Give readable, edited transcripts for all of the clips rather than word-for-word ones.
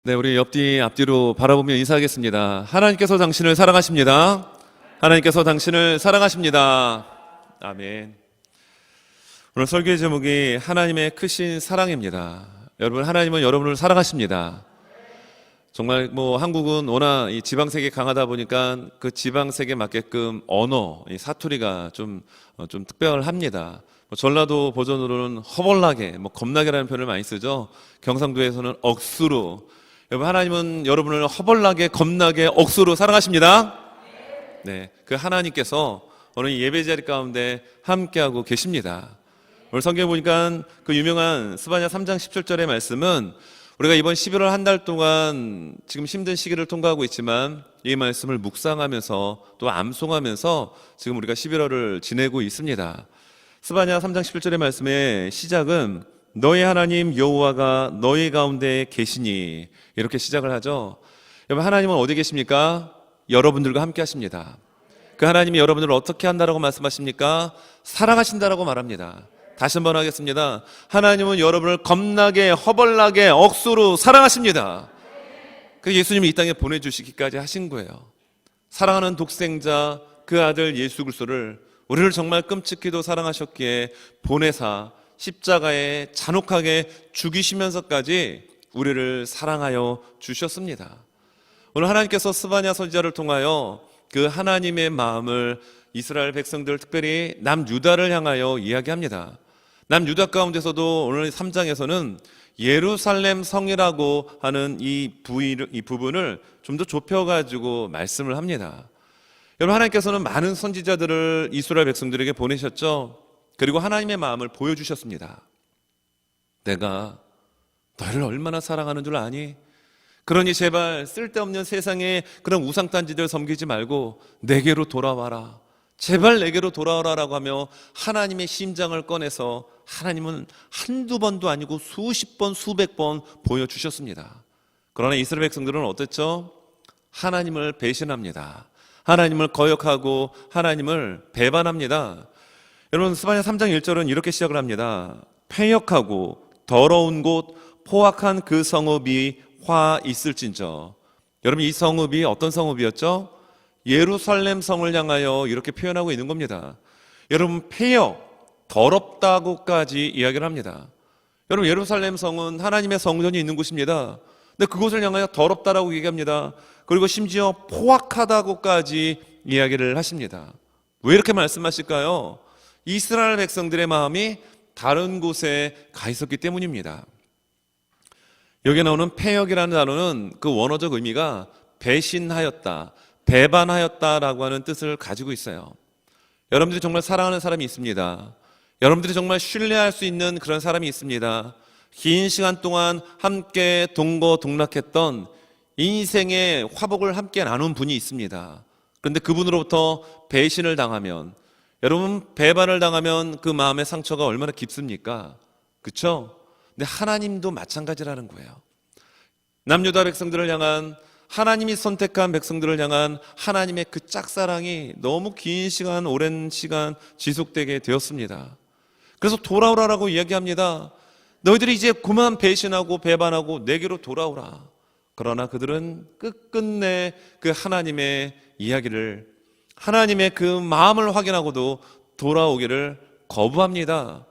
네, 우리 옆뒤 앞뒤로 바라보며 인사하겠습니다. 하나님께서 당신을 사랑하십니다. 하나님께서 당신을 사랑하십니다. 아멘. 오늘 설교의 제목이 하나님의 크신 사랑입니다. 여러분, 하나님은 여러분을 사랑하십니다. 정말 한국은 워낙 이 지방색이 강하다 보니까 그 지방색에 맞게끔 언어, 이 사투리가 좀 특별합니다. 전라도 버전으로는 허벌나게, 겁나게라는 표현을 많이 쓰죠. 경상도에서는 억수로. 여러분, 하나님은 여러분을 허벌나게, 겁나게, 억수로 사랑하십니다. 네, 그 하나님께서 오늘 예배 자리 가운데 함께하고 계십니다. 오늘 성경에 보니까 그 유명한 스바냐 3장 17절의 말씀은 우리가 이번 11월 한 달 동안 지금 힘든 시기를 통과하고 있지만 이 말씀을 묵상하면서 또 암송하면서 지금 우리가 11월을 지내고 있습니다. 스바냐 3장 11절의 말씀의 시작은 너희 하나님 여호와가 너희 가운데 계시니 이렇게 시작을 하죠. 여러분, 하나님은 어디 계십니까? 여러분들과 함께 하십니다. 그 하나님이 여러분들을 어떻게 한다라고 말씀하십니까? 사랑하신다라고 말합니다. 다시 한번 하겠습니다. 하나님은 여러분을 겁나게, 허벌나게, 억수로 사랑하십니다. 그 예수님이 이 땅에 보내주시기까지 하신 거예요. 사랑하는 독생자 그 아들 예수 그리스도를 우리를 정말 끔찍히도 사랑하셨기에 보내사 십자가에 잔혹하게 죽이시면서까지 우리를 사랑하여 주셨습니다. 오늘 하나님께서 스바냐 선지자를 통하여 그 하나님의 마음을 이스라엘 백성들, 특별히 남유다를 향하여 이야기합니다. 남유다 가운데서도 오늘 3장에서는 예루살렘 성이라고 하는 이 부분을 좀 더 좁혀가지고 말씀을 합니다. 여러분, 하나님께서는 많은 선지자들을 이스라엘 백성들에게 보내셨죠. 그리고 하나님의 마음을 보여주셨습니다. 내가 너희를 얼마나 사랑하는 줄 아니? 그러니 제발 쓸데없는 세상에 그런 우상단지들 섬기지 말고 내게로 돌아와라. 제발 내게로 돌아오라라고 하며 하나님의 심장을 꺼내서 하나님은 한두 번도 아니고 수십 번, 수백 번 보여주셨습니다. 그러나 이스라엘 백성들은 어땠죠? 하나님을 배신합니다. 하나님을 거역하고 하나님을 배반합니다. 여러분, 스바냐 3장 1절은 이렇게 시작을 합니다. 패역하고 더러운 곳 포악한 그 성읍이 화 있을진저. 여러분, 이 성읍이 어떤 성읍이었죠? 예루살렘 성을 향하여 이렇게 표현하고 있는 겁니다. 여러분, 패역, 더럽다고까지 이야기를 합니다. 여러분, 예루살렘 성은 하나님의 성전이 있는 곳입니다. 근데 그곳을 향하여 더럽다라고 얘기합니다. 그리고 심지어 포악하다고까지 이야기를 하십니다. 왜 이렇게 말씀하실까요? 이스라엘 백성들의 마음이 다른 곳에 가 있었기 때문입니다. 여기에 나오는 패역이라는 단어는 그 원어적 의미가 배신하였다, 배반하였다라고 하는 뜻을 가지고 있어요. 여러분들이 정말 사랑하는 사람이 있습니다. 여러분들이 정말 신뢰할 수 있는 그런 사람이 있습니다. 긴 시간 동안 함께 동거동락했던 인생의 화복을 함께 나눈 분이 있습니다. 그런데 그분으로부터 배신을 당하면, 여러분, 배반을 당하면 그 마음의 상처가 얼마나 깊습니까? 그렇죠? 근데 하나님도 마찬가지라는 거예요. 남유다 백성들을 향한, 하나님이 선택한 백성들을 향한 하나님의 그 짝사랑이 너무 긴 시간, 오랜 시간 지속되게 되었습니다. 그래서 돌아오라라고 이야기합니다. 너희들이 이제 그만 배신하고 배반하고 내게로 돌아오라. 그러나 그들은 끝끝내 그 하나님의 이야기를, 하나님의 그 마음을 확인하고도 돌아오기를 거부합니다.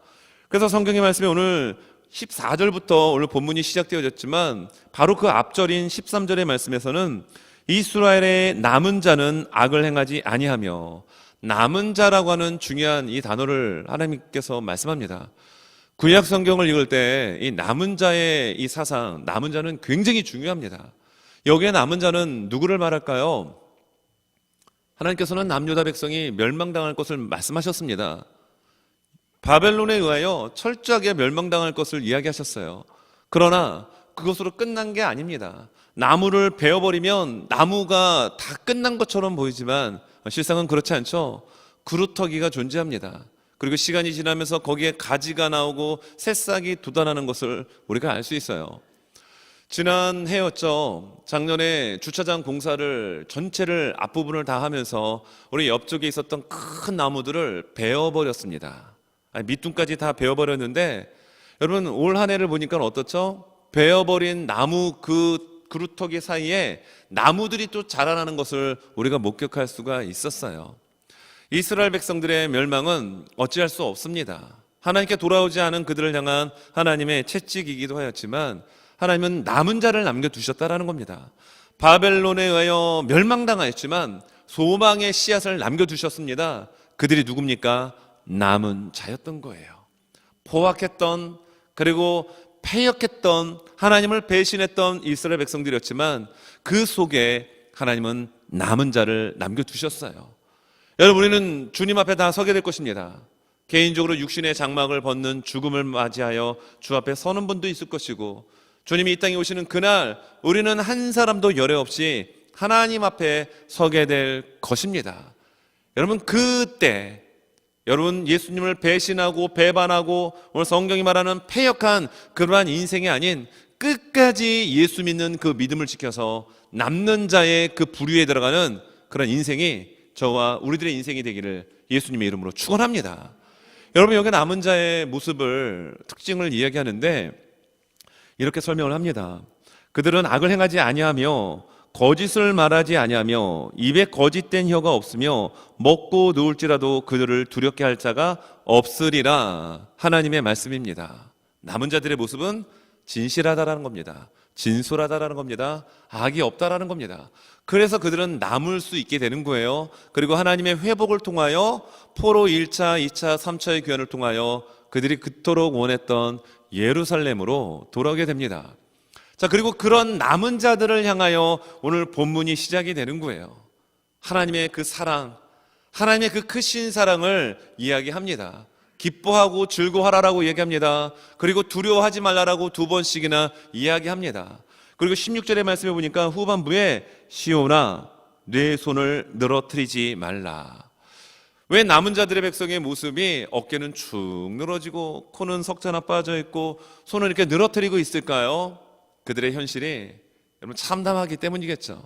그래서 성경의 말씀에 오늘 14절부터 오늘 본문이 시작되어졌지만 바로 그 앞절인 13절의 말씀에서는 이스라엘의 남은 자는 악을 행하지 아니하며, 남은 자라고 하는 중요한 이 단어를 하나님께서 말씀합니다. 구약 성경을 읽을 때 이 남은 자의 이 사상, 남은 자는 굉장히 중요합니다. 여기에 남은 자는 누구를 말할까요? 하나님께서는 남유다 백성이 멸망당할 것을 말씀하셨습니다. 바벨론에 의하여 철저하게 멸망당할 것을 이야기하셨어요. 그러나 그것으로 끝난 게 아닙니다. 나무를 베어버리면 나무가 다 끝난 것처럼 보이지만 실상은 그렇지 않죠. 그루터기가 존재합니다. 그리고 시간이 지나면서 거기에 가지가 나오고 새싹이 돋아나는 것을 우리가 알 수 있어요. 지난 해였죠. 작년에 주차장 공사를 전체를 앞부분을 다 하면서 우리 옆쪽에 있었던 큰 나무들을 베어버렸습니다. 밑둥까지 다 베어버렸는데 여러분, 올 한 해를 보니까 어떻죠? 베어버린 나무 그 그루터기 사이에 나무들이 또 자라나는 것을 우리가 목격할 수가 있었어요. 이스라엘 백성들의 멸망은 어찌할 수 없습니다. 하나님께 돌아오지 않은 그들을 향한 하나님의 채찍이기도 하였지만 하나님은 남은 자를 남겨두셨다라는 겁니다. 바벨론에 의하여 멸망당하였지만 소망의 씨앗을 남겨두셨습니다. 그들이 누굽니까? 남은 자였던 거예요. 포악했던, 그리고 패역했던, 하나님을 배신했던 이스라엘 백성들이었지만 그 속에 하나님은 남은 자를 남겨두셨어요. 여러분, 우리는 주님 앞에 다 서게 될 것입니다. 개인적으로 육신의 장막을 벗는 죽음을 맞이하여 주 앞에 서는 분도 있을 것이고, 주님이 이 땅에 오시는 그날 우리는 한 사람도 열애 없이 하나님 앞에 서게 될 것입니다. 여러분, 그때 여러분 예수님을 배신하고 배반하고 오늘 성경이 말하는 패역한 그러한 인생이 아닌 끝까지 예수 믿는 그 믿음을 지켜서 남는 자의 그 부류에 들어가는 그런 인생이 저와 우리들의 인생이 되기를 예수님의 이름으로 축원합니다. 여러분, 여기 남은 자의 모습을, 특징을 이야기하는데 이렇게 설명을 합니다. 그들은 악을 행하지 아니하며 거짓을 말하지 아니하며 입에 거짓된 혀가 없으며 먹고 누울지라도 그들을 두렵게 할 자가 없으리라. 하나님의 말씀입니다. 남은 자들의 모습은 진실하다라는 겁니다. 진솔하다라는 겁니다. 악이 없다라는 겁니다. 그래서 그들은 남을 수 있게 되는 거예요. 그리고 하나님의 회복을 통하여 포로 1차, 2차, 3차의 귀환을 통하여 그들이 그토록 원했던 예루살렘으로 돌아오게 됩니다. 자, 그리고 그런 남은 자들을 향하여 오늘 본문이 시작이 되는 거예요. 하나님의 그 사랑, 하나님의 그 크신 사랑을 이야기합니다. 기뻐하고 즐거워하라라고 얘기합니다. 그리고 두려워하지 말라라고 2번씩이나 이야기합니다. 그리고 16절의 말씀에 보니까 후반부에 시온아 내 손을 늘어뜨리지 말라. 왜 남은 자들의 백성의 모습이 어깨는 축 늘어지고 코는 석자나 빠져있고 손을 이렇게 늘어뜨리고 있을까요? 그들의 현실이 여러분 참담하기 때문이겠죠.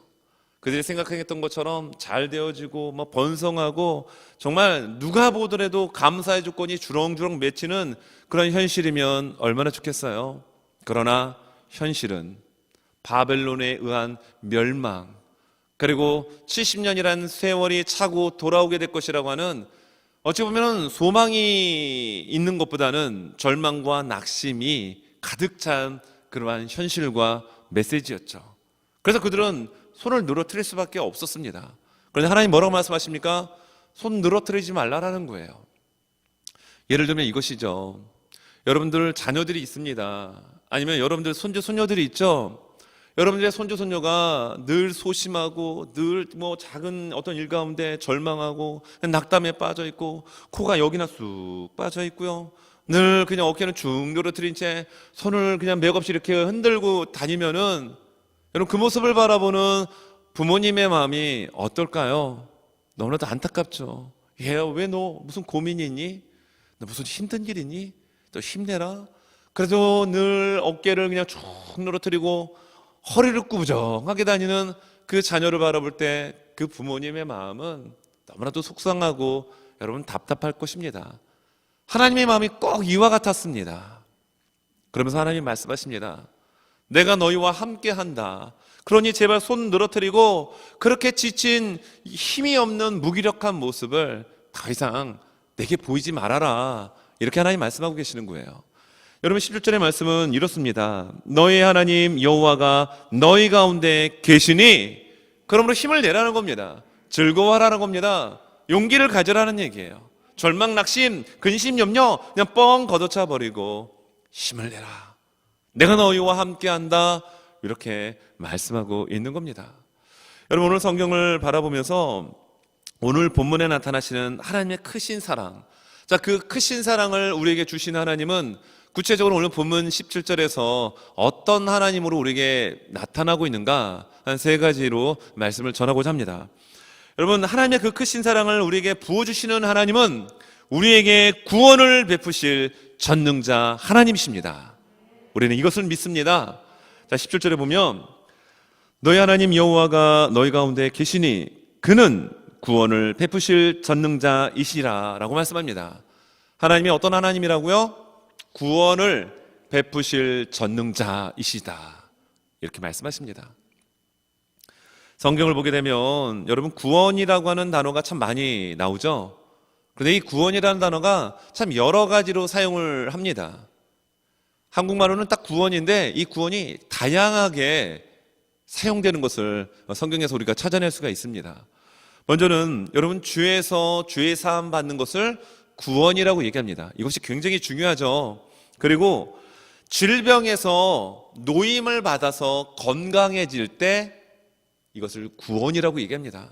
그들이 생각했던 것처럼 잘 되어지고 번성하고 정말 누가 보더라도 감사의 조건이 주렁주렁 맺히는 그런 현실이면 얼마나 좋겠어요. 그러나 현실은 바벨론에 의한 멸망, 그리고 70년이라는 세월이 차고 돌아오게 될 것이라고 하는, 어찌 보면 소망이 있는 것보다는 절망과 낙심이 가득 찬 그러한 현실과 메시지였죠. 그래서 그들은 손을 늘어뜨릴 수밖에 없었습니다. 그런데 하나님 뭐라고 말씀하십니까? 손 늘어뜨리지 말라라는 거예요. 예를 들면 이것이죠. 여러분들 자녀들이 있습니다. 아니면 여러분들 손주 손녀들이 있죠. 여러분들의 손주 손녀가 늘 소심하고 늘 작은 어떤 일 가운데 절망하고 낙담에 빠져 있고 코가 여기나 쑥 빠져 있고요. 늘 그냥 어깨는 쭉 늘어뜨린 채 손을 그냥 맥없이 이렇게 흔들고 다니면은 여러분 그 모습을 바라보는 부모님의 마음이 어떨까요? 너무나도 안타깝죠. 얘야, 왜 너 무슨 고민이 있니? 너 무슨 힘든 일 있니? 또 힘내라. 그래도 늘 어깨를 그냥 쭉 늘어뜨리고 허리를 꾸부정하게 다니는 그 자녀를 바라볼 때 그 부모님의 마음은 너무나도 속상하고 여러분 답답할 것입니다. 하나님의 마음이 꼭 이와 같았습니다. 그러면서 하나님이 말씀하십니다. 내가 너희와 함께 한다. 그러니 제발 손 늘어뜨리고 그렇게 지친 힘이 없는 무기력한 모습을 더 이상 내게 보이지 말아라. 이렇게 하나님 말씀하고 계시는 거예요. 여러분 17절의 말씀은 이렇습니다. 너희 하나님 여호와가 너희 가운데 계시니, 그러므로 힘을 내라는 겁니다. 즐거워하라는 겁니다. 용기를 가져라는 얘기예요. 절망, 낙심, 근심, 염려 그냥 뻥 걷어차 버리고 힘을 내라. 내가 너희와 함께한다. 이렇게 말씀하고 있는 겁니다. 여러분 오늘 성경을 바라보면서 오늘 본문에 나타나시는 하나님의 크신 사랑, 자, 그 크신 사랑을 우리에게 주신 하나님은 구체적으로 오늘 본문 17절에서 어떤 하나님으로 우리에게 나타나고 있는가 한 3가지로 말씀을 전하고자 합니다. 여러분 하나님의 그 크신 사랑을 우리에게 부어주시는 하나님은 우리에게 구원을 베푸실 전능자 하나님이십니다. 우리는 이것을 믿습니다. 자, 17절에 보면 너희 하나님 여호와가 너희 가운데 계시니 그는 구원을 베푸실 전능자이시라 라고 말씀합니다. 하나님이 어떤 하나님이라고요? 구원을 베푸실 전능자이시다. 이렇게 말씀하십니다. 성경을 보게 되면 여러분 구원이라고 하는 단어가 참 많이 나오죠. 그런데 이 구원이라는 단어가 참 여러 가지로 사용을 합니다. 한국말로는 딱 구원인데 이 구원이 다양하게 사용되는 것을 성경에서 우리가 찾아낼 수가 있습니다. 먼저는 여러분 죄에서 죄 사함 받는 것을 구원이라고 얘기합니다. 이것이 굉장히 중요하죠. 그리고 질병에서 노임을 받아서 건강해질 때 이것을 구원이라고 얘기합니다.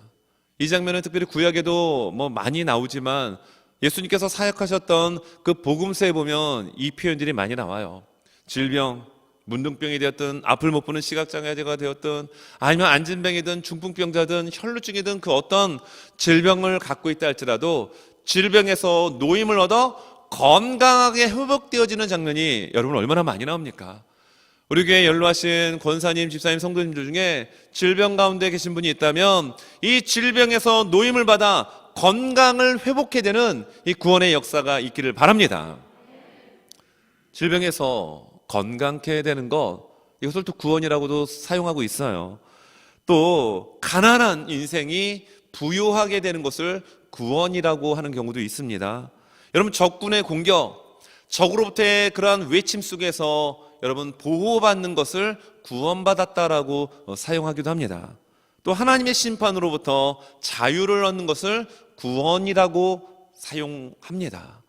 이 장면은 특별히 구약에도 많이 나오지만 예수님께서 사역하셨던 그 복음서에 보면 이 표현들이 많이 나와요. 질병, 문둥병이 되었든 앞을 못 보는 시각장애자가 되었든 아니면 안진병이든 중풍병자든 혈루증이든 그 어떤 질병을 갖고 있다 할지라도 질병에서 노임을 얻어 건강하게 회복되어지는 장면이 여러분 얼마나 많이 나옵니까? 우리 교회에 연로하신 권사님, 집사님, 성도님들 중에 질병 가운데 계신 분이 있다면 이 질병에서 노임을 받아 건강을 회복해야 되는 이 구원의 역사가 있기를 바랍니다. 질병에서 건강케 되는 것, 이것을 또 구원이라고도 사용하고 있어요. 또 가난한 인생이 부유하게 되는 것을 구원이라고 하는 경우도 있습니다. 여러분 적군의 공격, 적으로부터의 그러한 외침 속에서 여러분 보호받는 것을 구원받았다라고 사용하기도 합니다. 또 하나님의 심판으로부터 자유를 얻는 것을 구원이라고 사용합니다.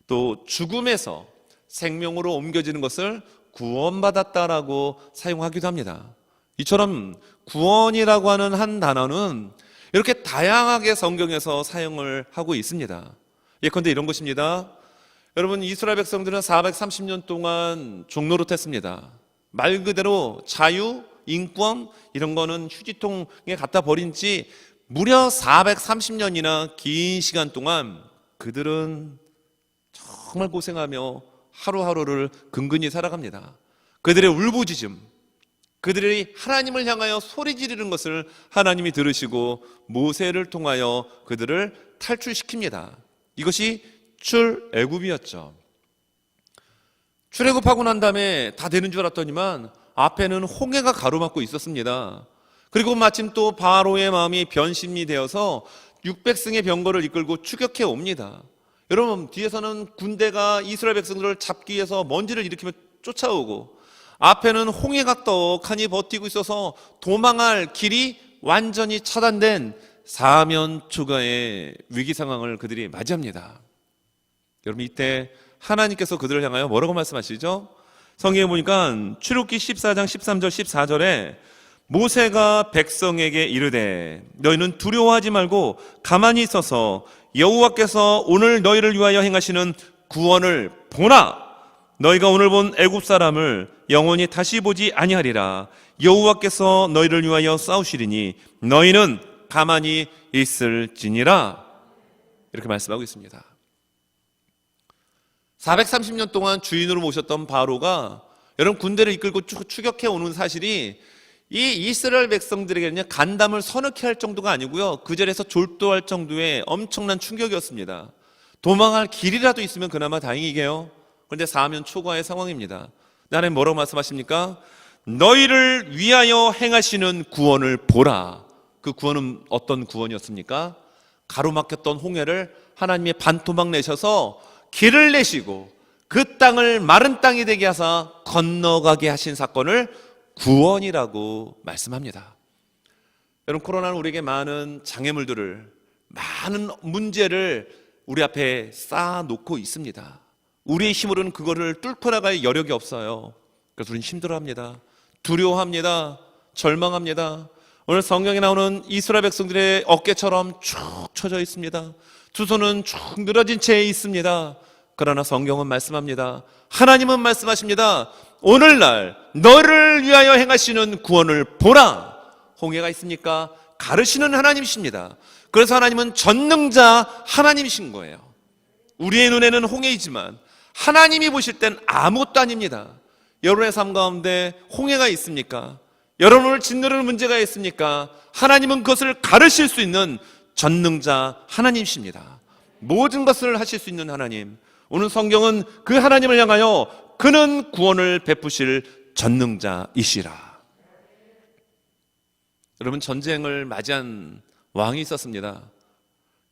또 죽음에서 생명으로 옮겨지는 것을 구원받았다라고 사용하기도 합니다. 이처럼 구원이라고 하는 한 단어는 이렇게 다양하게 성경에서 사용을 하고 있습니다. 예컨대 이런 것입니다. 여러분 이스라엘 백성들은 430년 동안 종노릇했습니다. 말 그대로 자유, 인권 이런 거는 휴지통에 갖다 버린 지 무려 430년이나 긴 시간 동안 그들은 정말 고생하며 하루하루를 근근히 살아갑니다. 그들의 울부짖음, 그들이 하나님을 향하여 소리 지르는 것을 하나님이 들으시고 모세를 통하여 그들을 탈출시킵니다. 이것이 출애굽이었죠. 출애굽하고 난 다음에 다 되는 줄 알았더니만 앞에는 홍해가 가로막고 있었습니다. 그리고 마침 또 바로의 마음이 변심이 되어서 600승의 병거를 이끌고 추격해 옵니다. 여러분 뒤에서는 군대가 이스라엘 백성들을 잡기 위해서 먼지를 일으키며 쫓아오고 앞에는 홍해가 떡하니 버티고 있어서 도망할 길이 완전히 차단된 사면 초가의 위기 상황을 그들이 맞이합니다. 여러분 이때 하나님께서 그들을 향하여 뭐라고 말씀하시죠? 성경에 보니까 출애굽기 14장 13절 14절에 모세가 백성에게 이르되 너희는 두려워하지 말고 가만히 있어서 여호와께서 오늘 너희를 위하여 행하시는 구원을 보라. 너희가 오늘 본 애굽 사람을 영원히 다시 보지 아니하리라. 여호와께서 너희를 위하여 싸우시리니 너희는 가만히 있을지니라. 이렇게 말씀하고 있습니다. 430년 동안 주인으로 모셨던 바로가 여러분 군대를 이끌고 추격해 오는 사실이 이 이스라엘 백성들에게는 간담을 서늘케 할 정도가 아니고요, 그 자리에서 졸도할 정도의 엄청난 충격이었습니다. 도망할 길이라도 있으면 그나마 다행이게요. 그런데 사면 초과의 상황입니다. 하나님 뭐라고 말씀하십니까? 너희를 위하여 행하시는 구원을 보라. 그 구원은 어떤 구원이었습니까? 가로막혔던 홍해를 하나님의 반토막 내셔서 길을 내시고 그 땅을 마른 땅이 되게 하사 건너가게 하신 사건을 구원이라고 말씀합니다. 여러분 코로나는 우리에게 많은 장애물들을, 많은 문제를 우리 앞에 쌓아놓고 있습니다. 우리의 힘으로는 그거를 뚫고 나갈 여력이 없어요. 그래서 우리는 힘들어합니다. 두려워합니다. 절망합니다. 오늘 성경에 나오는 이스라엘 백성들의 어깨처럼 쭉 쳐져 있습니다. 두 손은 쭉 늘어진 채 있습니다. 그러나 성경은 말씀합니다. 하나님은 말씀하십니다. 오늘날 너를 위하여 행하시는 구원을 보라. 홍해가 있습니까? 가르시는 하나님이십니다. 그래서 하나님은 전능자 하나님이신 거예요. 우리의 눈에는 홍해이지만 하나님이 보실 땐 아무것도 아닙니다. 여러분의 삶 가운데 홍해가 있습니까? 여러분을 짓누르는 문제가 있습니까? 하나님은 그것을 가르실 수 있는 전능자 하나님이십니다. 모든 것을 하실 수 있는 하나님. 오늘 성경은 그 하나님을 향하여 그는 구원을 베푸실 전능자이시라. 여러분, 전쟁을 맞이한 왕이 있었습니다.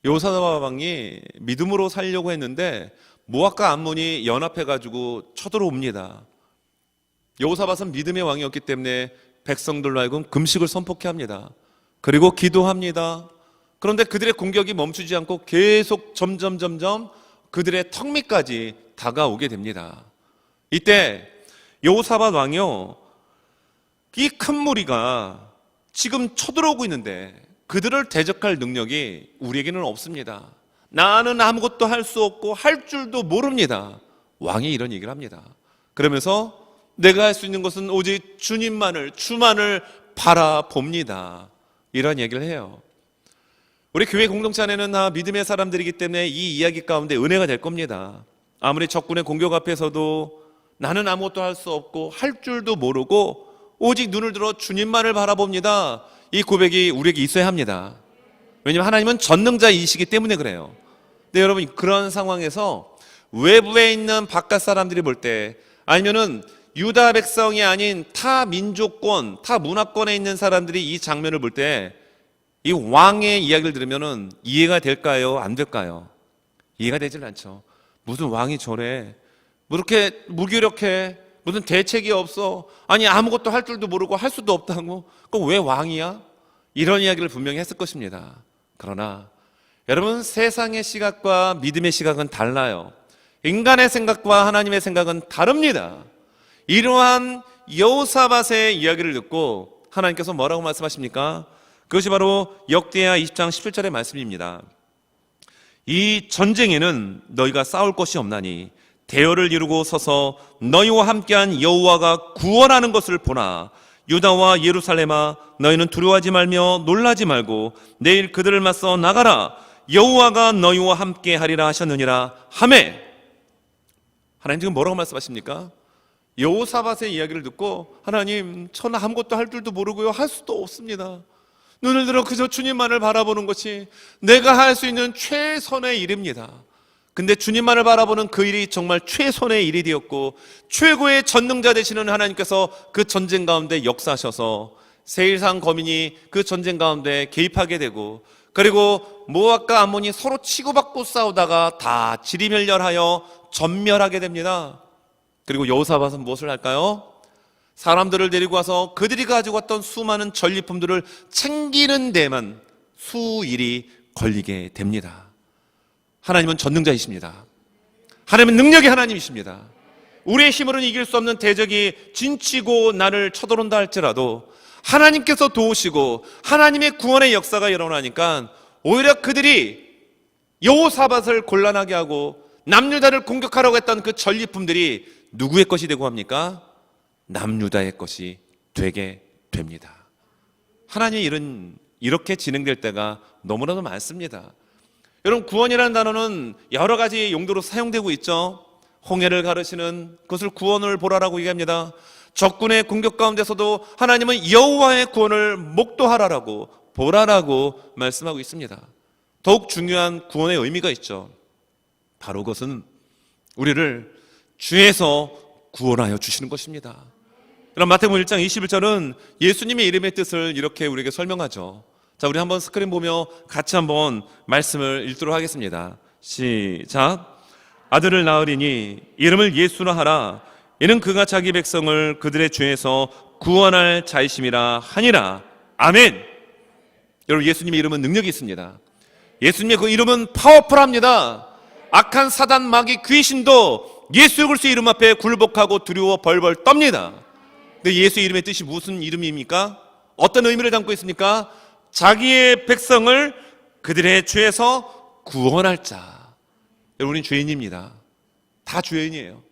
여호사밧 왕이 믿음으로 살려고 했는데 모압과 암몬이 연합해가지고 쳐들어옵니다. 여호사밧은 믿음의 왕이었기 때문에 백성들로 하여금 금식을 선포케 합니다. 그리고 기도합니다. 그런데 그들의 공격이 멈추지 않고 계속 점점 그들의 턱 밑까지 다가오게 됩니다. 이때 여호사밧 왕이요, 이 큰 무리가 지금 쳐들어오고 있는데 그들을 대적할 능력이 우리에게는 없습니다. 나는 아무것도 할 수 없고 할 줄도 모릅니다. 왕이 이런 얘기를 합니다. 그러면서 내가 할 수 있는 것은 오직 주님만을, 주만을 바라봅니다. 이런 얘기를 해요. 우리 교회 공동체 안에는 다 믿음의 사람들이기 때문에 이 이야기 가운데 은혜가 될 겁니다. 아무리 적군의 공격 앞에서도 나는 아무것도 할 수 없고 할 줄도 모르고 오직 눈을 들어 주님만을 바라봅니다. 이 고백이 우리에게 있어야 합니다. 왜냐하면 하나님은 전능자이시기 때문에 그래요. 근데 여러분, 그런 상황에서 외부에 있는 바깥 사람들이 볼 때, 아니면은 유다 백성이 아닌 타 민족권, 타 문화권에 있는 사람들이 이 장면을 볼 때 이 왕의 이야기를 들으면은 이해가 될까요? 안 될까요? 이해가 되질 않죠. 무슨 왕이 저래? 뭐 이렇게 무기력해? 무슨 대책이 없어? 아니, 아무것도 할 줄도 모르고 할 수도 없다고? 그럼 왜 왕이야? 이런 이야기를 분명히 했을 것입니다. 그러나 여러분, 세상의 시각과 믿음의 시각은 달라요. 인간의 생각과 하나님의 생각은 다릅니다. 이러한 여호사밧의 이야기를 듣고 하나님께서 뭐라고 말씀하십니까? 그것이 바로 역대하 20장 17절의 말씀입니다. 이 전쟁에는 너희가 싸울 것이 없나니 대열을 이루고 서서 너희와 함께한 여호와가 구원하는 것을 보나. 유다와 예루살렘아, 너희는 두려워하지 말며 놀라지 말고 내일 그들을 맞서 나가라. 여호와가 너희와 함께 하리라 하셨느니라 하매. 하나님 지금 뭐라고 말씀하십니까? 여호사밧의 이야기를 듣고, 하나님, 저는 아무것도 할 줄도 모르고요, 할 수도 없습니다. 눈을 들어 그저 주님만을 바라보는 것이 내가 할 수 있는 최선의 일입니다. 근데 주님만을 바라보는 그 일이 정말 최선의 일이 되었고, 최고의 전능자 되시는 하나님께서 그 전쟁 가운데 역사하셔서 세일상 거민이 그 전쟁 가운데 개입하게 되고, 그리고 모압과 암몬이 서로 치고받고 싸우다가 다 지리멸렬하여 전멸하게 됩니다. 그리고 여호사밧은 무엇을 할까요? 사람들을 데리고 와서 그들이 가지고 왔던 수많은 전리품들을 챙기는 데만 수일이 걸리게 됩니다. 하나님은 전능자이십니다. 하나님은 능력의 하나님이십니다. 우리의 힘으로는 이길 수 없는 대적이 진치고 나를 쳐들어온다 할지라도 하나님께서 도우시고 하나님의 구원의 역사가 일어나니까 오히려 그들이 여호사밧을 곤란하게 하고 남유다를 공격하려고 했던 그 전리품들이 누구의 것이 되고 합니까? 남유다의 것이 되게 됩니다. 하나님의 일은 이렇게 진행될 때가 너무나도 많습니다. 여러분, 구원이라는 단어는 여러 가지 용도로 사용되고 있죠. 홍해를 가르시는 그것을 구원을 보라라고 얘기합니다. 적군의 공격 가운데서도 하나님은 여호와의 구원을 목도하라라고, 보라라고 말씀하고 있습니다. 더욱 중요한 구원의 의미가 있죠. 바로 그것은 우리를 죄에서 구원하여 주시는 것입니다. 그럼 마태복음 1장 21절은 예수님의 이름의 뜻을 이렇게 우리에게 설명하죠. 자, 우리 한번 스크린 보며 같이 한번 말씀을 읽도록 하겠습니다. 시작. 아들을 낳으리니 이름을 예수라 하라. 이는 그가 자기 백성을 그들의 죄에서 구원할 자이심이라 하니라. 아멘. 여러분, 예수님의 이름은 능력이 있습니다. 예수님의 그 이름은 파워풀합니다. 악한 사단, 마귀, 귀신도 예수 그리스도의 이름 앞에 굴복하고 두려워 벌벌 떱니다. 근데 예수의 이름의 뜻이 무슨 이름입니까? 어떤 의미를 담고 있습니까? 자기의 백성을 그들의 죄에서 구원할 자. 여러분, 우리는 죄인입니다. 다 죄인이에요.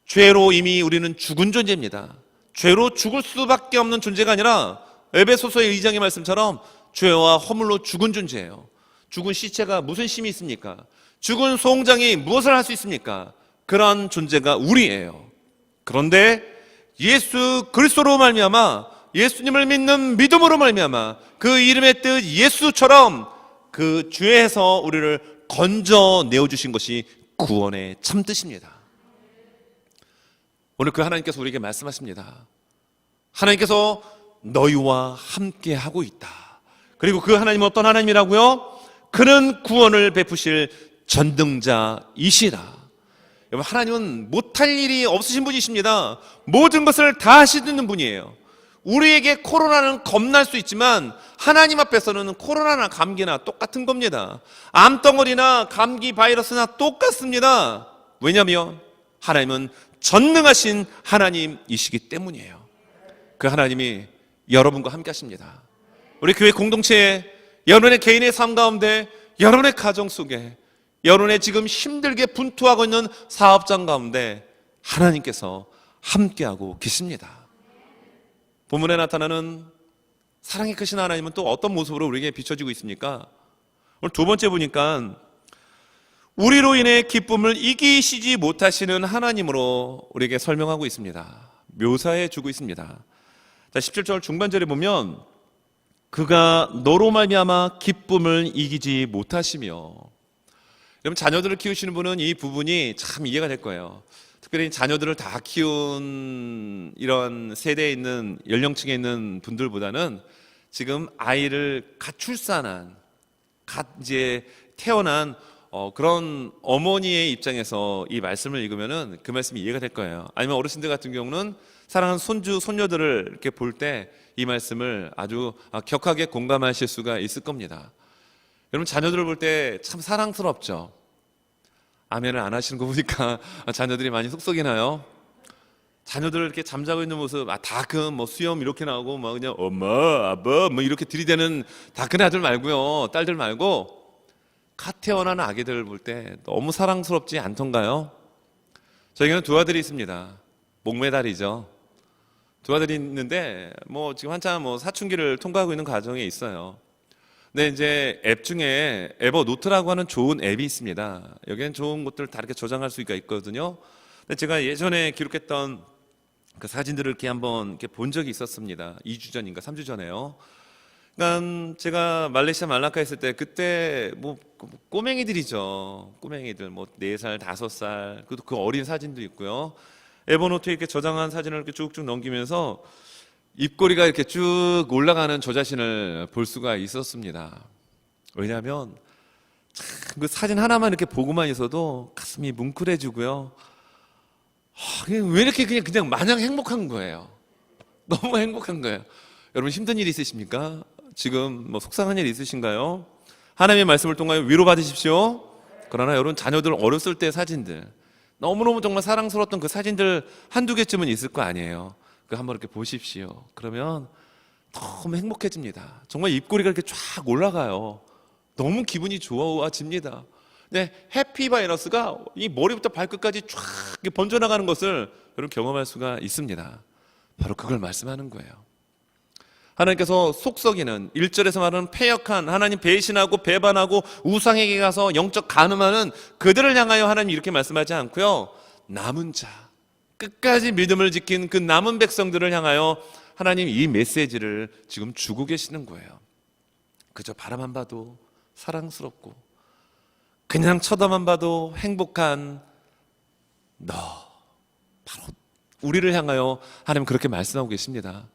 죄로 이미 우리는 죽은 존재입니다. 죄로 죽을 수밖에 없는 존재가 아니라 에베소서의 2장의 말씀처럼 죄와 허물로 죽은 존재예요. 죽은 시체가 무슨 힘이 있습니까? 죽은 소홍장이 무엇을 할 수 있습니까? 그러한 존재가 우리예요. 그런데 예수 그리스도로 말미암아, 예수님을 믿는 믿음으로 말미암아 그 이름의 뜻 예수처럼 그 죄에서 우리를 건져내어 주신 것이 구원의 참뜻입니다. 오늘 그 하나님께서 우리에게 말씀하십니다. 하나님께서 너희와 함께 하고 있다. 그리고 그 하나님은 어떤 하나님이라고요? 그는 구원을 베푸실 전능자이시라. 여러분, 하나님은 못할 일이 없으신 분이십니다. 모든 것을 다 하시는 분이에요. 우리에게 코로나는 겁날 수 있지만 하나님 앞에서는 코로나나 감기나 똑같은 겁니다. 암덩어리나 감기 바이러스나 똑같습니다. 왜냐하면 하나님은 전능하신 하나님이시기 때문이에요. 그 하나님이 여러분과 함께 하십니다. 우리 교회 공동체에, 여러분의 개인의 삶 가운데, 여러분의 가정 속에, 여러분의 지금 힘들게 분투하고 있는 사업장 가운데 하나님께서 함께하고 계십니다. 본문에 나타나는 사랑이 크신 하나님은 또 어떤 모습으로 우리에게 비춰지고 있습니까? 오늘 두 번째 보니까 우리로 인해 기쁨을 이기시지 못하시는 하나님으로 우리에게 설명하고 있습니다. 묘사해 주고 있습니다. 자, 17절 중반절에 보면 그가 너로 말미암아 기쁨을 이기지 못하시며, 여러분 자녀들을 키우시는 분은 이 부분이 참 이해가 될 거예요. 특별히 자녀들을 다 키운 이런 세대에 있는 연령층에 있는 분들보다는 지금 아이를 갓 출산한, 갓 이제 태어난 그런 어머니의 입장에서 이 말씀을 읽으면은 그 말씀이 이해가 될 거예요. 아니면 어르신들 같은 경우는 사랑하는 손주, 손녀들을 이렇게 볼 때 이 말씀을 아주 격하게 공감하실 수가 있을 겁니다. 여러분 자녀들을 볼 때 참 사랑스럽죠. 아멘을 안 하시는 거 보니까 자녀들이 많이 속썩이나요? 자녀들 이렇게 잠자고 있는 모습, 다 큰 뭐 수염 이렇게 나오고 막 그냥 엄마, 아빠 뭐 이렇게 들이대는 다 큰 아들 말고요, 딸들 말고 갓 태어난 아기들 볼 때 너무 사랑스럽지 않던가요? 저에게는 두 아들이 있습니다. 목매달이죠. 두 아들이 있는데 뭐 지금 한참 뭐 사춘기를 통과하고 있는 과정에 있어요. 근데 이제 앱 중에 에버노트라고 하는 좋은 앱이 있습니다. 여기엔 좋은 것들을 다 이렇게 저장할 수가 있거든요. 근데 제가 예전에 기록했던 그 사진들을 이렇게 한번 이렇게 본 적이 있었습니다. 2주 전인가 3주 전에요. 그러니까 제가 말레이시아 말라카 있을 때 그때 뭐 꼬맹이들이죠. 꼬맹이들 뭐 4살, 5살, 그 어린 사진도 있고요. 에버노트에 이렇게 저장한 사진을 이렇게 쭉쭉 넘기면서 입꼬리가 이렇게 쭉 올라가는 저 자신을 볼 수가 있었습니다. 왜냐하면 참 그 사진 하나만 이렇게 보고만 있어도 가슴이 뭉클해지고요. 왜 이렇게 그냥 마냥 행복한 거예요. 너무 행복한 거예요. 여러분 힘든 일 있으십니까? 지금 뭐 속상한 일 있으신가요? 하나님의 말씀을 통하여 위로받으십시오. 그러나 여러분 자녀들 어렸을 때 사진들, 너무너무 정말 사랑스러웠던 그 사진들 한두 개쯤은 있을 거 아니에요. 그 한번 이렇게 보십시오. 그러면 너무 행복해집니다. 정말 입꼬리가 이렇게 쫙 올라가요. 너무 기분이 좋아집니다. 네, 해피바이러스가 이 머리부터 발끝까지 쫙 번져나가는 것을 여러분 경험할 수가 있습니다. 바로 그걸 말씀하는 거예요. 하나님께서 속썩이는 1절에서 말하는 패역한, 하나님 배신하고 배반하고 우상에게 가서 영적 간음하는 그들을 향하여 하나님 이렇게 말씀하지 않고요, 남은 자, 끝까지 믿음을 지킨 그 남은 백성들을 향하여 하나님 이 메시지를 지금 주고 계시는 거예요. 그저 바라만 봐도 사랑스럽고 그냥 쳐다만 봐도 행복한 너, 바로 우리를 향하여 하나님 그렇게 말씀하고 계십니다.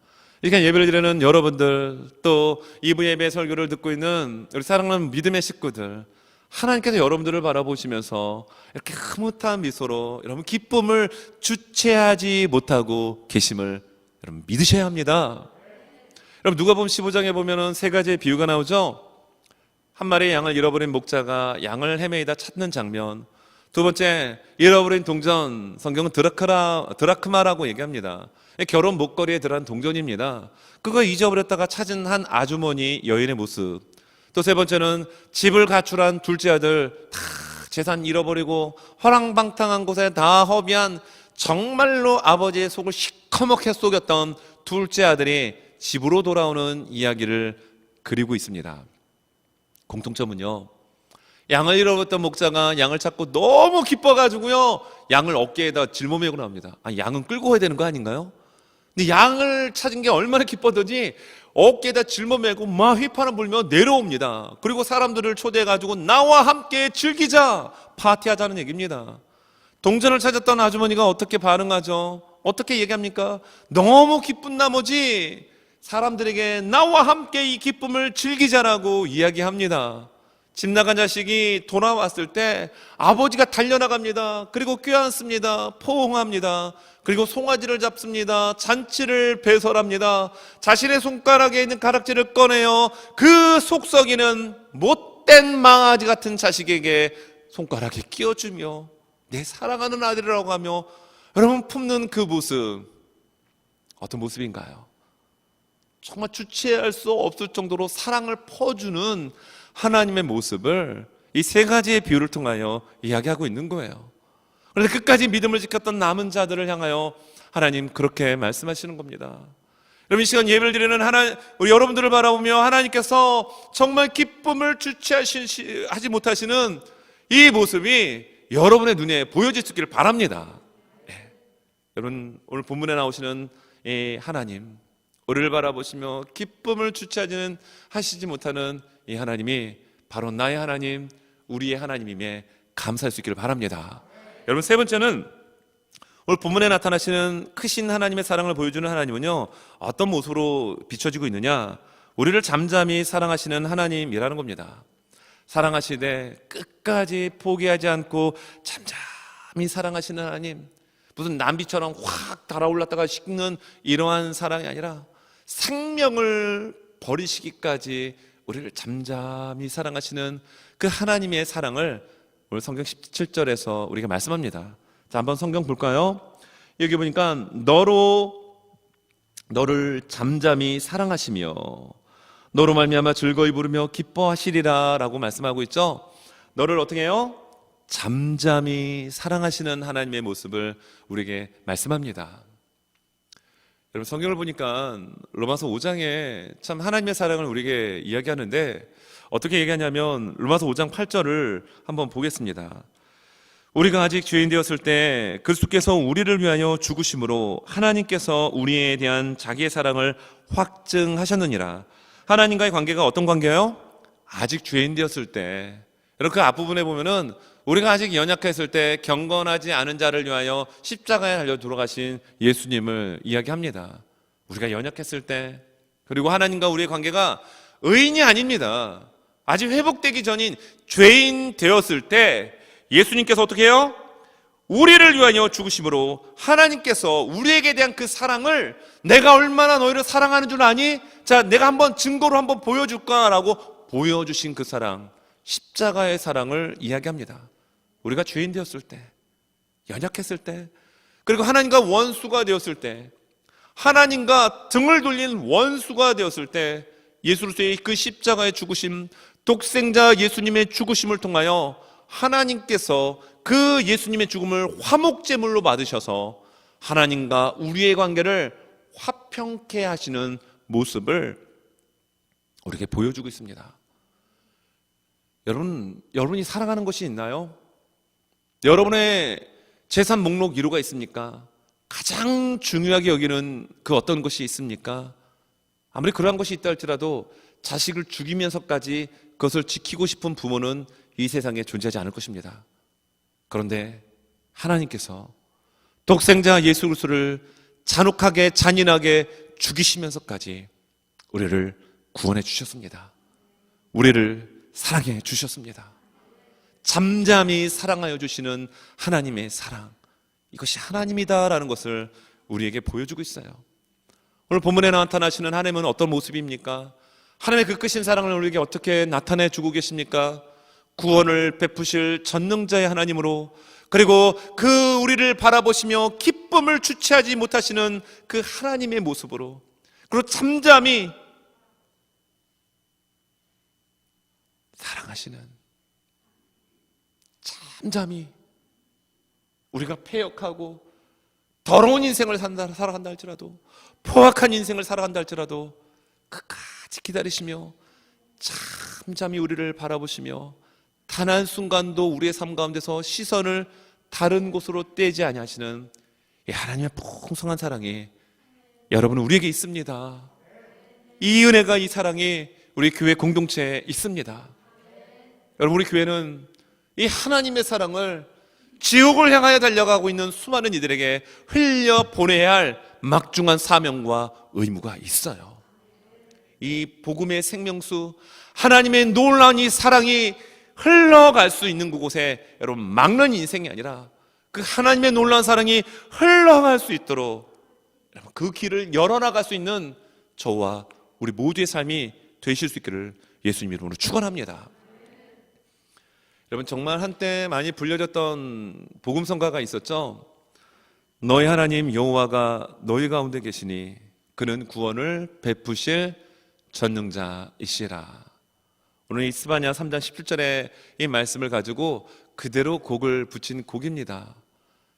그러니까 예배를 드리는 여러분들, 또 2부 예배 설교를 듣고 있는 우리 사랑하는 믿음의 식구들, 하나님께서 여러분들을 바라보시면서 이렇게 흐뭇한 미소로 여러분 기쁨을 주체하지 못하고 계심을 여러분 믿으셔야 합니다. 여러분 누가복음 15장에 보면은 3가지의 비유가 나오죠. 한 마리의 양을 잃어버린 목자가 양을 헤매이다 찾는 장면. 두 번째, 잃어버린 동전, 성경은 드라크마라고 얘기합니다. 결혼 목걸이에 들어간 동전입니다. 그거 잊어버렸다가 찾은 한 아주머니 여인의 모습. 또 세 번째는 집을 가출한 둘째 아들, 다 재산 잃어버리고 허랑방탕한 곳에 다 허비한, 정말로 아버지의 속을 시커멓게 속였던 둘째 아들이 집으로 돌아오는 이야기를 그리고 있습니다. 공통점은요, 양을 잃어버렸던 목자가 양을 찾고 너무 기뻐가지고요, 양을 어깨에다 짊어매고 나옵니다. 양은 끌고 가야 되는 거 아닌가요? 근데 양을 찾은 게 얼마나 기뻤더니 어깨에다 짊어매고 막 휘파람 불며 내려옵니다. 그리고 사람들을 초대해가지고 나와 함께 즐기자, 파티하자는 얘기입니다. 동전을 찾았던 아주머니가 어떻게 반응하죠? 어떻게 얘기합니까? 너무 기쁜 나머지 사람들에게 나와 함께 이 기쁨을 즐기자라고 이야기합니다. 집 나간 자식이 돌아왔을 때 아버지가 달려나갑니다. 그리고 껴안습니다. 포옹합니다. 그리고 송아지를 잡습니다. 잔치를 배설합니다. 자신의 손가락에 있는 가락지를 꺼내어 그 속썩이는 못된 망아지 같은 자식에게 손가락에 끼워주며 내 사랑하는 아들이라고 하며 여러분 품는 그 모습, 어떤 모습인가요? 정말 주체할 수 없을 정도로 사랑을 퍼주는 하나님의 모습을 이 세 가지의 비유를 통하여 이야기하고 있는 거예요. 그런데 끝까지 믿음을 지켰던 남은 자들을 향하여 하나님 그렇게 말씀하시는 겁니다. 여러분, 이 시간 예배를 드리는 우리 여러분들을 바라보며 하나님께서 정말 기쁨을 주체하지 못하시는 이 모습이 여러분의 눈에 보여질 수 있기를 바랍니다. 네. 여러분, 오늘 본문에 나오시는 이 하나님, 우리를 바라보시며 기쁨을 주체하지 못하는 이 하나님이 바로 나의 하나님, 우리의 하나님임에 감사할 수 있기를 바랍니다. 여러분, 세 번째는 오늘 본문에 나타나시는 크신 하나님의 사랑을 보여주는 하나님은요, 어떤 모습으로 비춰지고 있느냐? 우리를 잠잠히 사랑하시는 하나님이라는 겁니다. 사랑하시되 끝까지 포기하지 않고 잠잠히 사랑하시는 하나님, 무슨 남비처럼 확 달아올랐다가 식는 이러한 사랑이 아니라 생명을 버리시기까지 우리를 잠잠히 사랑하시는 그 하나님의 사랑을 오늘 성경 17절에서 우리가 말씀합니다. 자, 한번 성경 볼까요? 여기 보니까 너를 잠잠히 사랑하시며 너로 말미암아 즐거이 부르며 기뻐하시리라 라고 말씀하고 있죠. 너를 어떻게 해요? 잠잠히 사랑하시는 하나님의 모습을 우리에게 말씀합니다. 여러분, 성경을 보니까 로마서 5장에 참 하나님의 사랑을 우리에게 이야기하는데 어떻게 얘기하냐면 로마서 5장 8절을 한번 보겠습니다. 우리가 아직 죄인 되었을 때 그리스도께서 우리를 위하여 죽으심으로 하나님께서 우리에 대한 자기의 사랑을 확증하셨느니라. 하나님과의 관계가 어떤 관계예요? 아직 죄인 되었을 때. 여러분, 그 앞부분에 보면은 우리가 아직 연약했을 때 경건하지 않은 자를 위하여 십자가에 달려 돌아가신 예수님을 이야기합니다. 우리가 연약했을 때, 그리고 하나님과 우리의 관계가 의인이 아닙니다. 아직 회복되기 전인 죄인 되었을 때 예수님께서 어떻게 해요? 우리를 위하여 죽으심으로 하나님께서 우리에게 대한 그 사랑을, 내가 얼마나 너희를 사랑하는 줄 아니? 자, 내가 한번 증거로 한번 보여줄까라고 보여주신 그 사랑, 십자가의 사랑을 이야기합니다. 우리가 죄인 되었을 때, 연약했을 때, 그리고 하나님과 원수가 되었을 때, 하나님과 등을 돌린 원수가 되었을 때 예수로서의 그 십자가의 죽으심, 독생자 예수님의 죽으심을 통하여 하나님께서 그 예수님의 죽음을 화목제물로 받으셔서 하나님과 우리의 관계를 화평케 하시는 모습을 우리에게 보여주고 있습니다. 여러분이 사랑하는 것이 있나요? 여러분의 재산 목록 1호가 있습니까? 가장 중요하게 여기는 그 어떤 것이 있습니까? 아무리 그러한 것이 있다 할지라도 자식을 죽이면서까지 그것을 지키고 싶은 부모는 이 세상에 존재하지 않을 것입니다. 그런데 하나님께서 독생자 예수 그리스도를 잔혹하게 잔인하게 죽이시면서까지 우리를 구원해 주셨습니다. 우리를 사랑해 주셨습니다. 잠잠히 사랑하여 주시는 하나님의 사랑, 이것이 하나님이다라는 것을 우리에게 보여주고 있어요. 오늘 본문에 나타나시는 하나님은 어떤 모습입니까? 하나님의 그 크신 사랑을 우리에게 어떻게 나타내 주고 계십니까? 구원을 베푸실 전능자의 하나님으로, 그리고 그 우리를 바라보시며 기쁨을 주체하지 못하시는 그 하나님의 모습으로, 그리고 잠잠히 사랑하시는, 잠잠히 우리가 패역하고 더러운 인생을 살아간다 할지라도, 포악한 인생을 살아간다 할지라도 끝까지 기다리시며 잠잠히 우리를 바라보시며 단 한순간도 우리의 삶 가운데서 시선을 다른 곳으로 떼지 아니하시는 이 하나님의 풍성한 사랑이 여러분 우리에게 있습니다. 이 은혜가, 이 사랑이 우리 교회 공동체에 있습니다. 여러분, 우리 교회는 이 하나님의 사랑을 지옥을 향하여 달려가고 있는 수많은 이들에게 흘려 보내야 할 막중한 사명과 의무가 있어요. 이 복음의 생명수, 하나님의 놀라운 이 사랑이 흘러갈 수 있는 그곳에 여러분 막는 인생이 아니라 그 하나님의 놀라운 사랑이 흘러갈 수 있도록 그 길을 열어나갈 수 있는 저와 우리 모두의 삶이 되실 수 있기를 예수님 이름으로 축원합니다. 여러분, 정말 한때 많이 불려졌던 복음성가가 있었죠. 너희 하나님 여호와가 너희 가운데 계시니 그는 구원을 베푸실 전능자이시라. 오늘 이스바냐 3장 17절의 이 말씀을 가지고 그대로 곡을 붙인 곡입니다.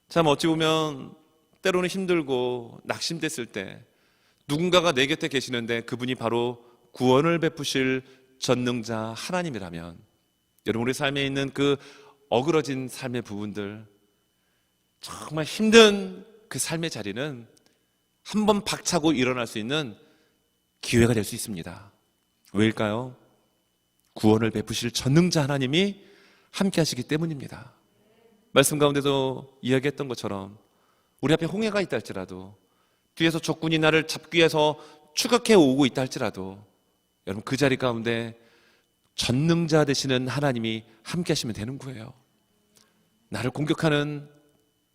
참 어찌 보면 때로는 힘들고 낙심됐을 때 누군가가 내 곁에 계시는데 그분이 바로 구원을 베푸실 전능자 하나님이라면, 여러분 우리 삶에 있는 그 어그러진 삶의 부분들, 정말 힘든 그 삶의 자리는 한번 박차고 일어날 수 있는 기회가 될 수 있습니다. 왜일까요? 구원을 베푸실 전능자 하나님이 함께 하시기 때문입니다. 말씀 가운데도 이야기했던 것처럼 우리 앞에 홍해가 있다 할지라도, 뒤에서 적군이 나를 잡기 위해서 추격해 오고 있다 할지라도, 여러분 그 자리 가운데 전능자 되시는 하나님이 함께 하시면 되는 거예요. 나를 공격하는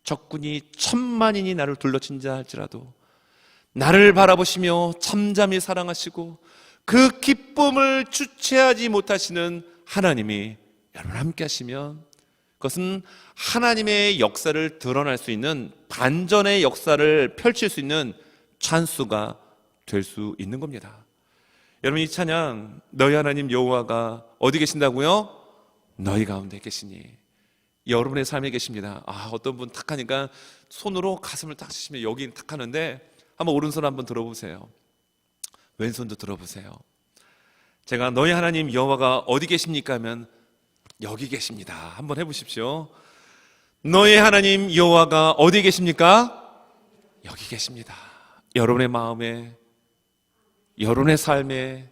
적군이 1000만인이 나를 둘러친다 할지라도 나를 바라보시며 잠잠히 사랑하시고 그 기쁨을 주체하지 못하시는 하나님이 여러분 함께 하시면, 그것은 하나님의 역사를 드러날 수 있는, 반전의 역사를 펼칠 수 있는 찬수가 될 수 있는 겁니다. 여러분, 이 찬양, 너희 하나님 여호와가 어디 계신다고요? 너희 가운데 계시니, 여러분의 삶에 계십니다. 어떤 분 탁 하니까 손으로 가슴을 딱 치시면 여기는 탁 하는데, 한번 오른손 한번 들어보세요. 왼손도 들어보세요. 제가 너희 하나님 여호와가 어디 계십니까 하면 여기 계십니다. 한번 해보십시오. 너희 하나님 여호와가 어디 계십니까? 여기 계십니다. 여러분의 마음에, 여러분의 삶에,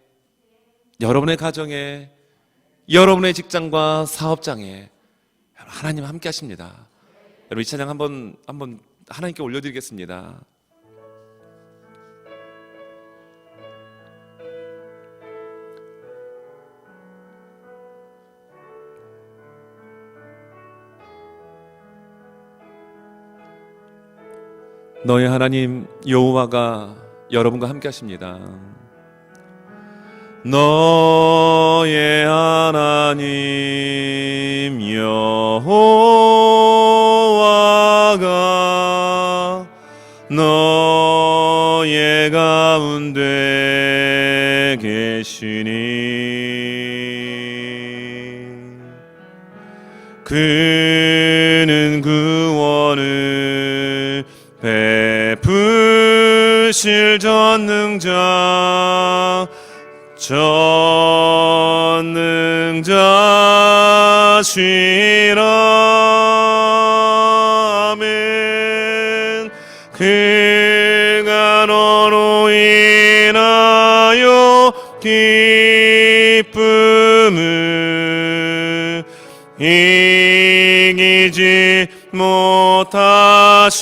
여러분의 가정에, 여러분의 직장과 사업장에 하나님 함께 하십니다. 여러분 이 찬양 한번 하나님께 올려드리겠습니다. 너희 하나님 여호와가 여러분과 함께 하십니다. 너의 하나님 여호와가 너의 가운데 계시니 그는 구원을 베푸실 전능자시라. 아멘. 그가 너로 인하여 기쁨을 이기지 못하시며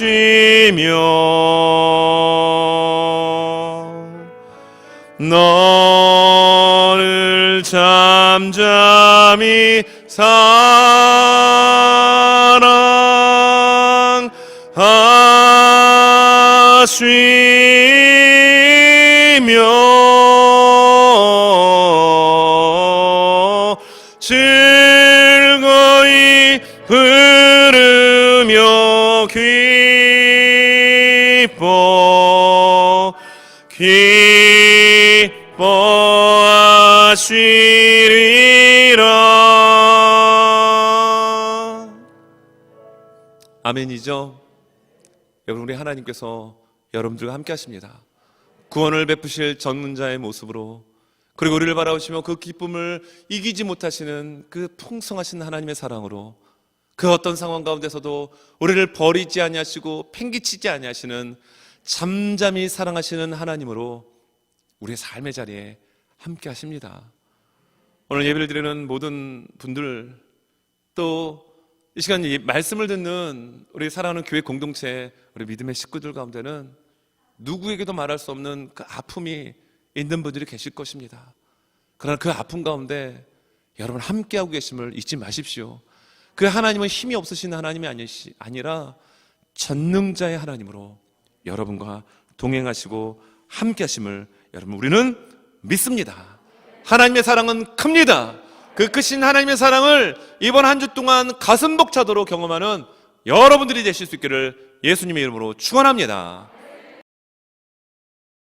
너를 잠잠히 사랑하시며 즐거이 부르며 기뻐하시리라. 아멘이죠? 여러분 우리 하나님께서 여러분들과 함께 하십니다. 구원을 베푸실 전능자의 모습으로, 그리고 우리를 바라보시며 그 기쁨을 이기지 못하시는 그 풍성하신 하나님의 사랑으로, 그 어떤 상황 가운데서도 우리를 버리지 아니하시고 팽개치지 아니하시는 잠잠히 사랑하시는 하나님으로 우리의 삶의 자리에 함께 하십니다. 오늘 예배를 드리는 모든 분들, 또 이 시간 말씀을 듣는 우리 사랑하는 교회 공동체, 우리 믿음의 식구들 가운데는 누구에게도 말할 수 없는 그 아픔이 있는 분들이 계실 것입니다. 그러나 그 아픔 가운데 여러분 함께하고 계심을 잊지 마십시오. 그 하나님은 힘이 없으신 하나님이 아니라 전능자의 하나님으로 여러분과 동행하시고 함께하심을 여러분 우리는 믿습니다. 하나님의 사랑은 큽니다. 그 크신 하나님의 사랑을 이번 한 주 동안 가슴 벅차도록 경험하는 여러분들이 되실 수 있기를 예수님의 이름으로 축원합니다.